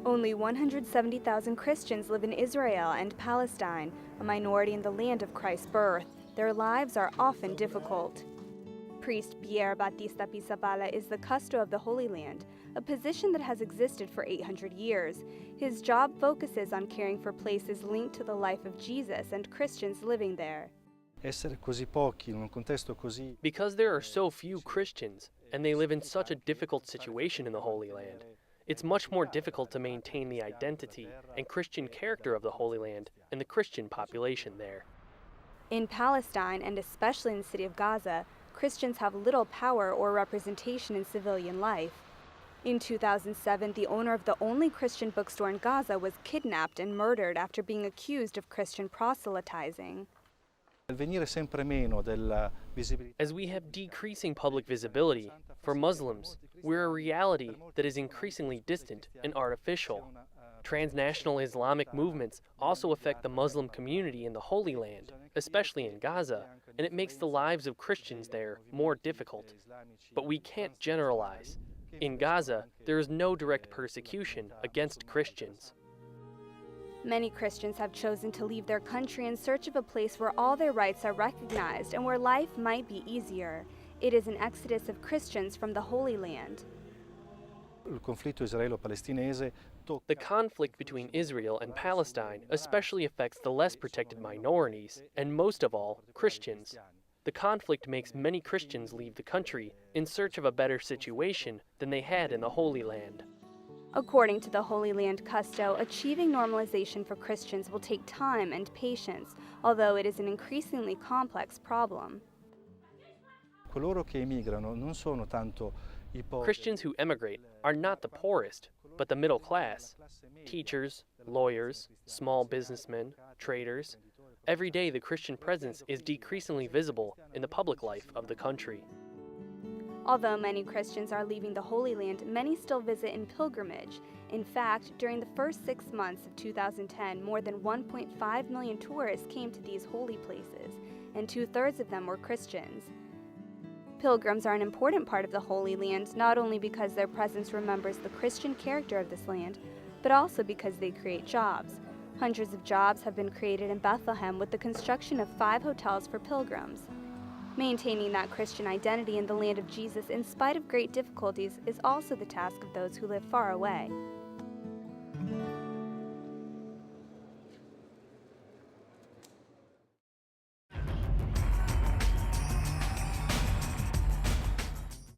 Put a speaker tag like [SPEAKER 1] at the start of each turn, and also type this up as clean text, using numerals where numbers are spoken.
[SPEAKER 1] Only 170,000 Christians live in Israel and Palestine, a minority in the land of Christ's birth. Their lives are often difficult. Priest Pierre Batista Pisapala is the custo of the Holy Land, a position that has existed for 800 years. His job focuses on caring for places linked to the life of Jesus and Christians living there.
[SPEAKER 2] Because there are so few Christians, and they live in such a difficult situation in the Holy Land, it's much more difficult to maintain the identity and Christian character of the Holy Land and the Christian population there.
[SPEAKER 1] In Palestine, and especially in the city of Gaza, Christians have little power or representation in civilian life. In 2007, the owner of the only Christian bookstore in Gaza was kidnapped and murdered after being accused of Christian proselytizing.
[SPEAKER 2] As we have decreasing public visibility, for Muslims, we're a reality that is increasingly distant and artificial. Transnational Islamic movements also affect the Muslim community in the Holy Land, especially in Gaza, and it makes the lives of Christians there more difficult. But we can't generalize. In Gaza, there is no direct persecution against Christians.
[SPEAKER 1] Many Christians have chosen to leave their country in search of a place where all their rights are recognized and where life might be easier. It is an exodus of Christians from the Holy Land.
[SPEAKER 2] The conflict between Israel and Palestine especially affects the less protected minorities, and most of all, Christians. The conflict makes many Christians leave the country in search of a better situation than they had in the Holy Land.
[SPEAKER 1] According to the Holy Land Custo, achieving normalization for Christians will take time and patience, although it is an increasingly complex problem.
[SPEAKER 2] Christians who emigrate are not the poorest, but the middle class. Teachers, lawyers, small businessmen, traders. Every day the Christian presence is decreasingly visible in the public life of the country.
[SPEAKER 1] Although many Christians are leaving the Holy Land, many still visit in pilgrimage. In fact, during the first 6 months of 2010, more than 1.5 million tourists came to these holy places, and 2/3 of them were Christians. Pilgrims are an important part of the Holy Land, not only because their presence remembers the Christian character of this land, but also because they create jobs. Hundreds of jobs have been created in Bethlehem with the construction of 5 hotels for pilgrims. Maintaining that Christian identity in the land of Jesus in spite of great difficulties is also the task of those who live far away.